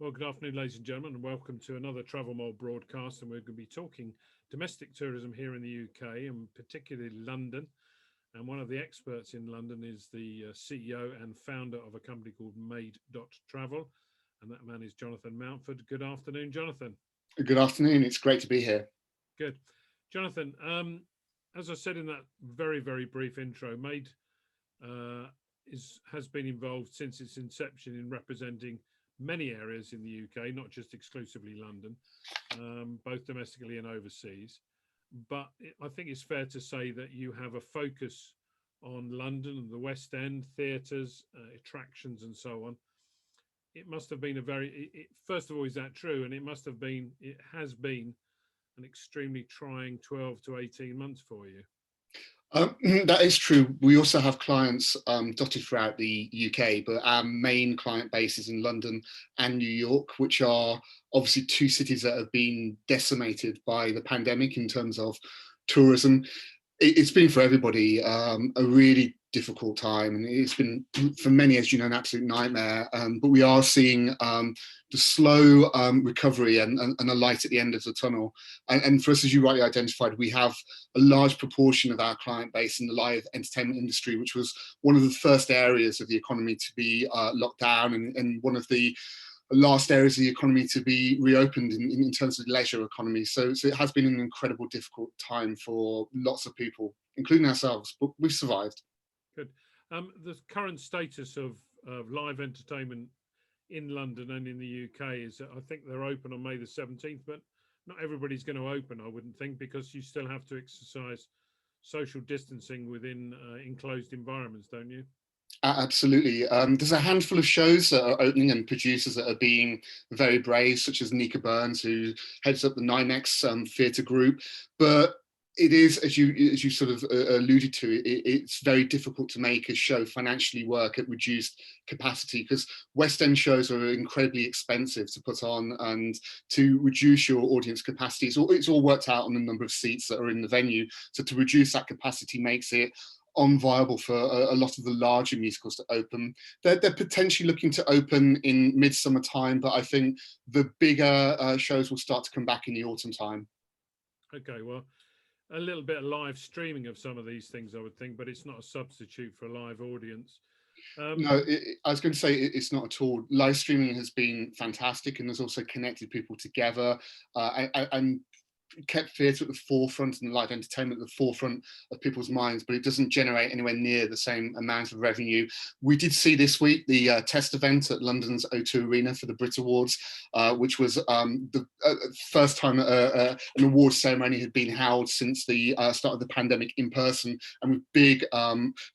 Well, good afternoon, ladies and gentlemen, and welcome to another TravelMole broadcast. And we're going to be talking domestic tourism here in the UK, and particularly London. And one of the experts in London is the CEO and founder of a company called Travel, and that man is Jonathan Mountford. Good afternoon, Jonathan. Good afternoon. It's great to be here. Good, Jonathan. As I said in that very brief intro, has been involved since its inception in representing many areas in the UK, not just exclusively London, both domestically and overseas. But I think it's fair to say that you have a focus on London and the West End, theatres, attractions, and so on. It must have been first of all, is that true? And it has been an extremely trying 12 to 18 months for you. That is true. We also have clients dotted throughout the UK, but our main client base is in London and New York, which are obviously two cities that have been decimated by the pandemic in terms of tourism. It's been for everybody a really difficult time, and it's been for many, as you know, an absolute nightmare. But we are seeing the slow recovery and a light at the end of the tunnel. And for us, as you rightly identified, we have a large proportion of our client base in the live entertainment industry, which was one of the first areas of the economy to be locked down, and one of the last areas of the economy to be reopened in terms of the leisure economy. So it has been an incredible, difficult time for lots of people, including ourselves, but we've survived. Good. The current status of live entertainment in London and in the UK is that I think they're open on May the 17th, but not everybody's going to open, I wouldn't think, because you still have to exercise social distancing within enclosed environments, don't you? Absolutely. There's a handful of shows that are opening and producers that are being very brave, such as Nika Burns, who heads up the NYMEX theatre group. But it is, as you sort of alluded to, it's very difficult to make a show financially work at reduced capacity, because West End shows are incredibly expensive to put on, and to reduce your audience capacity, it's all worked out on the number of seats that are in the venue. So to reduce that capacity makes it unviable for a lot of the larger musicals to open. They're potentially looking to open in midsummer time, but I think the bigger shows will start to come back in the autumn time. Okay, well, a little bit of live streaming of some of these things, I would think, but it's not a substitute for a live audience. No, I was going to say it's not at all. Live streaming has been fantastic, and has also connected people together, and kept theatre at the forefront and live entertainment at the forefront of people's minds, but it doesn't generate anywhere near the same amount of revenue. We did see this week the test event at London's O2 Arena for the Brit Awards, which was the first time an award ceremony had been held since the start of the pandemic in person, and with big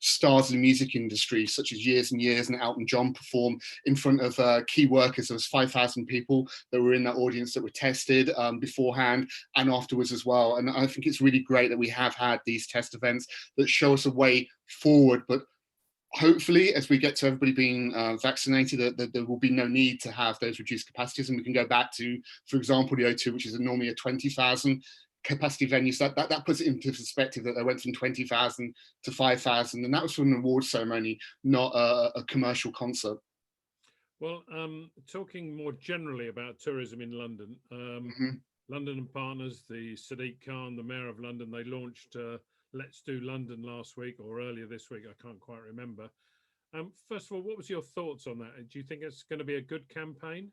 stars in the music industry such as Years and Years and Elton John perform in front of key workers. There was 5,000 people that were in that audience that were tested beforehand and afterwards as well. And I think it's really great that we have had these test events that show us a way forward. But hopefully, as we get to everybody being vaccinated, that there will be no need to have those reduced capacities, and we can go back to, for example, the O2, which is normally a 20,000 capacity venue. So that puts it into perspective that they went from 20,000 to 5,000, and that was from an award ceremony, not a commercial concert. Well, talking more generally about tourism in London, London and Partners, the Sadiq Khan, the Mayor of London, they launched Let's Do London last week or earlier this week. I can't quite remember. First of all, what was your thoughts on that? Do you think it's going to be a good campaign?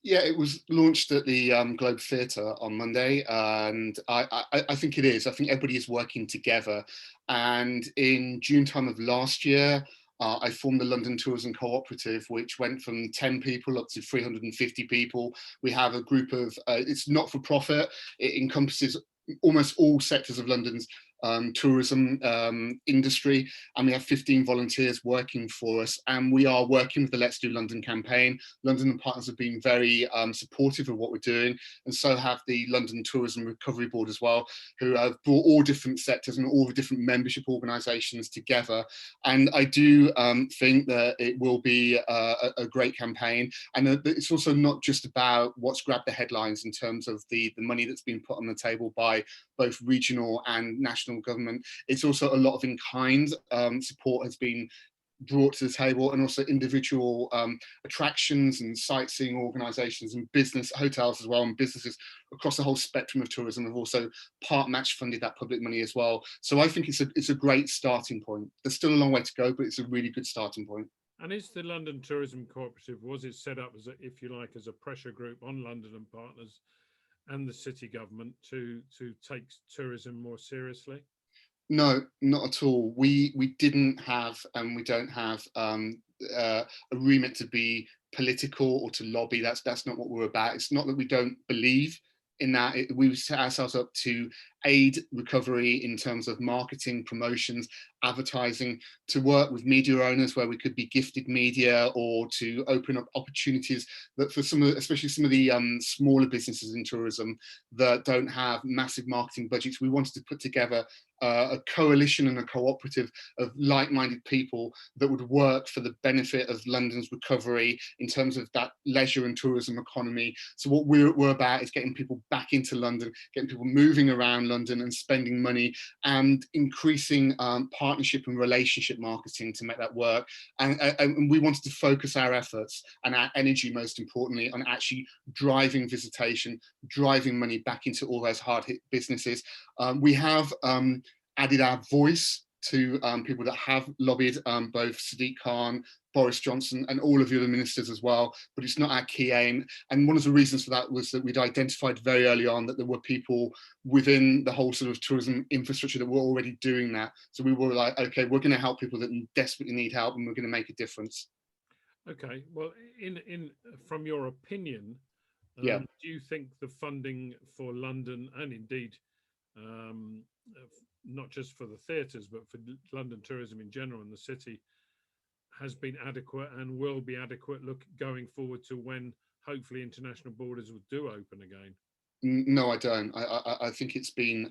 Yeah, it was launched at the Globe Theatre on Monday, and I think it is. I think everybody is working together. And in June time of last year, I formed the London Tourism Cooperative, which went from 10 people up to 350 people. We have a group of, it's not for profit, it encompasses almost all sectors of London's tourism industry, and we have 15 volunteers working for us, and we are working with the Let's Do London campaign. London and Partners have been very supportive of what we're doing, and so have the London Tourism Recovery Board as well, who have brought all different sectors and all the different membership organisations together. And I do think that it will be a great campaign, and it's also not just about what's grabbed the headlines in terms of the money that's been put on the table by both regional and national government. It's also a lot of in-kind support has been brought to the table, and also individual attractions and sightseeing organisations and business hotels as well, and businesses across the whole spectrum of tourism have also part match funded that public money as well. So I think it's a great starting point. There's still a long way to go, but it's a really good starting point. And is the London Tourism Cooperative, was it set up as a, if you like, as a pressure group on London and partners and the city government to take tourism more seriously? No, not at all. We didn't have, and we don't have a remit to be political or to lobby. That's not what we're about. It's not that we don't believe in that. We set ourselves up to aid recovery in terms of marketing, promotions, advertising, to work with media owners where we could be gifted media, or to open up opportunities that for some of, especially some of the smaller businesses in tourism that don't have massive marketing budgets. We wanted to put together a coalition and a cooperative of like-minded people that would work for the benefit of London's recovery in terms of that leisure and tourism economy. So what we're about is getting people back into London, getting people moving around London and spending money, and increasing partnership and relationship marketing to make that work. And we wanted to focus our efforts and our energy, most importantly, on actually driving visitation, driving money back into all those hard hit businesses. We have added our voice to people that have lobbied, both Sadiq Khan, Boris Johnson, and all of the other ministers as well, but it's not our key aim. And one of the reasons for that was that we'd identified very early on that there were people within the whole sort of tourism infrastructure that were already doing that. So we were like, okay, we're going to help people that desperately need help, and we're going to make a difference. Okay, well, in from your opinion, Yeah. do you think the funding for London, and indeed um, not just for the theatres, but for London tourism in general and the city, has been adequate and will be adequate going forward to when hopefully international borders do open again? No, I don't. I think it's been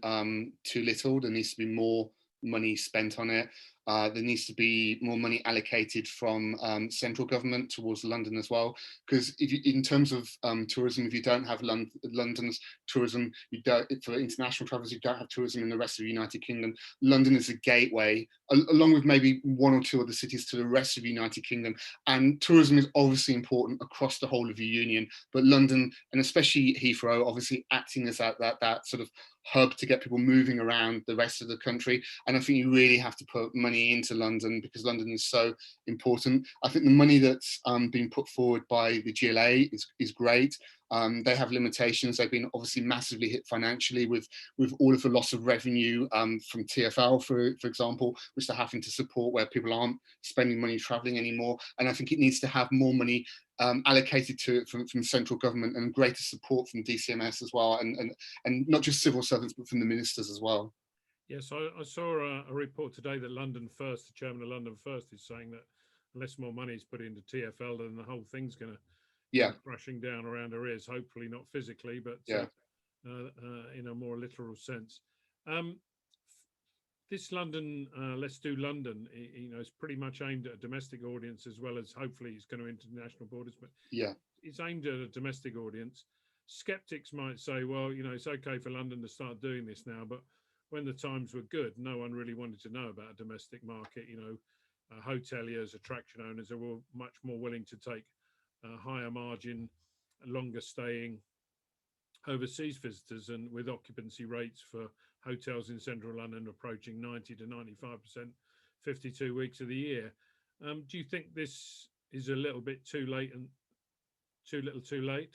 too little. There needs to be more money spent on it. There needs to be more money allocated from central government towards London as well. Because in terms of tourism, if you don't have London's tourism, you don't, for international travellers, you don't have tourism in the rest of the United Kingdom. London is a gateway, along with maybe one or two other cities, to the rest of the United Kingdom. And tourism is obviously important across the whole of the Union, but London, and especially Heathrow, obviously acting as that sort of hub to get people moving around the rest of the country. And I think you really have to put money into London, because London is so important. I think the money that's being put forward by the GLA is great. They have limitations. They've been obviously massively hit financially with all of the loss of revenue from TfL, for example, which they're having to support, where people aren't spending money traveling anymore. And I think it needs to have more money allocated to it from central government, and greater support from DCMS as well, and not just civil servants, but from the ministers as well. Yes, I saw a report today that London First, the chairman of London First, is saying that unless more money is put into TfL, then the whole thing's going to come crashing down around our ears. Hopefully not physically, but in a more literal sense. This London, Let's Do London, is pretty much aimed at a domestic audience, as well as hopefully it's going to international borders, but it's aimed at a domestic audience. Skeptics might say, well, it's okay for London to start doing this now, but when the times were good, no one really wanted to know about a domestic market. Hoteliers, attraction owners are all much more willing to take higher margin, longer staying overseas visitors, and with occupancy rates for hotels in central London approaching 90 to 95%, 52 weeks of the year. Do you think this is a little bit too late and too little too late?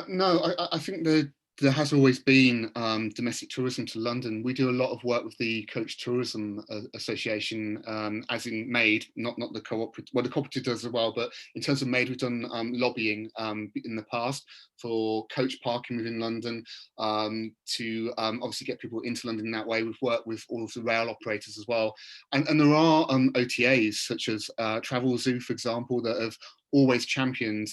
No, I think there has always been domestic tourism to London. We do a lot of work with the Coach Tourism Association, as in MAID, not the Cooperative. Well, the Cooperative does as well, but in terms of MAID, we've done lobbying in the past for coach parking within London, to obviously get people into London in that way. We've worked with all of the rail operators as well. And there are OTAs, such as Travel Zoo, for example, that have always championed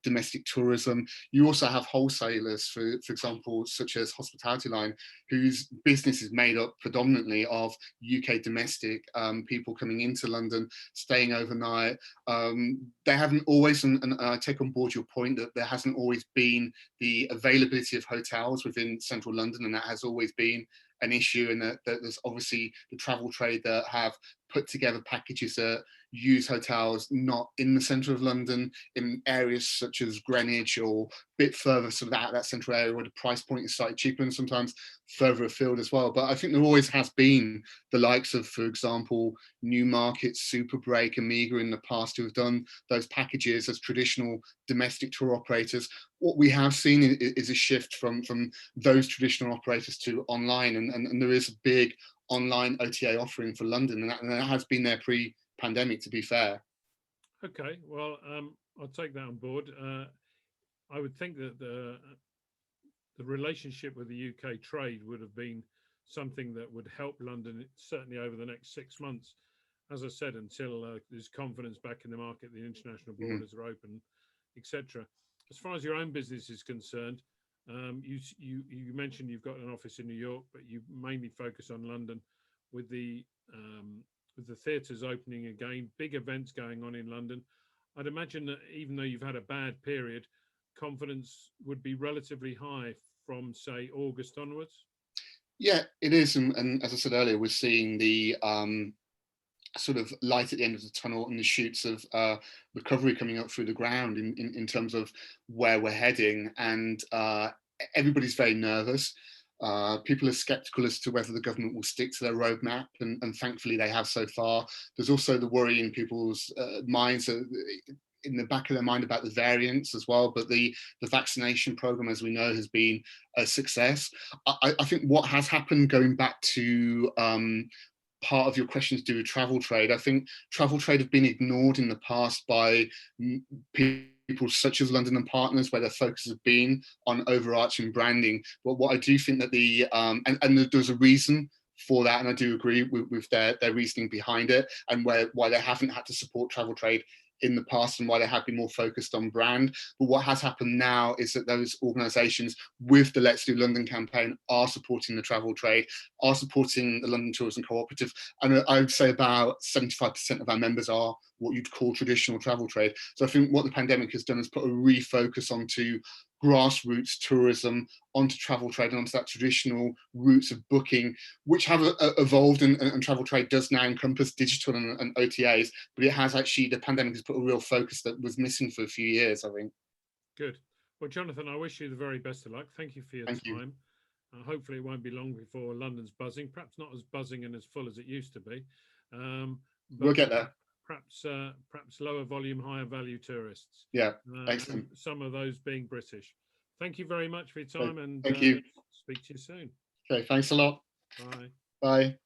domestic tourism. You also have wholesalers, for example, such as Hospitality Line, whose business is made up predominantly of UK domestic people coming into London, staying overnight. They haven't always, and I take on board your point that there hasn't always been the availability of hotels within central London, and that has always been an issue, and that there's obviously the travel trade that have put together packages that use hotels not in the centre of London, in areas such as Greenwich or a bit further sort of out of that central area where the price point is slightly cheaper, and sometimes further afield as well. But I think there always has been the likes of, for example, Newmarket, Super Break, Amiga in the past who have done those packages as traditional domestic tour operators. What we have seen is a shift from those traditional operators to online, and there is a big online OTA offering for London, and that has been there pre-pandemic, to be fair. Okay, well, I'll take that on board. I would think that the relationship with the UK trade would have been something that would help London, certainly over the next 6 months, as I said, until there's confidence back in the market, the international borders are open, etc. As far as your own business is concerned, you mentioned you've got an office in New York, but you mainly focus on London. With the theatres opening again, big events going on in London, I'd imagine that even though you've had a bad period, confidence would be relatively high from, say, August onwards. Yeah, it is, and as I said earlier, we're seeing the sort of light at the end of the tunnel and the shoots of recovery coming up through the ground in terms of where we're heading, and everybody's very nervous. People are skeptical as to whether the government will stick to their roadmap, and thankfully they have so far. There's also the worry in people's minds, in the back of their mind, about the variants as well, but the vaccination program, as we know, has been a success. I think what has happened, going back to part of your question to do with travel trade, I think travel trade have been ignored in the past by people such as London and Partners, where their focus has been on overarching branding. But what I do think that and there's a reason for that, and I do agree with their reasoning behind it, and why they haven't had to support travel trade in the past, and why they have been more focused on brand. But what has happened now is that those organisations, with the Let's Do London campaign, are supporting the travel trade, are supporting the London Tourism Cooperative, and I would say about 75% of our members are what you'd call traditional travel trade. So I think what the pandemic has done is put a refocus onto grassroots tourism, onto travel trade, and onto that traditional routes of booking, which have evolved, and travel trade does now encompass digital and OTAs, but it has actually, the pandemic has put a real focus that was missing for a few years, I think. Good. Well, Jonathan, I wish you the very best of luck. Thank you for your time. Hopefully it won't be long before London's buzzing, perhaps not as buzzing and as full as it used to be. But we'll get there. Perhaps lower volume, higher value tourists. Yeah, excellent. Some of those being British. Thank you very much for your time, and thank you. speak to you soon. Okay, thanks a lot. Bye. Bye.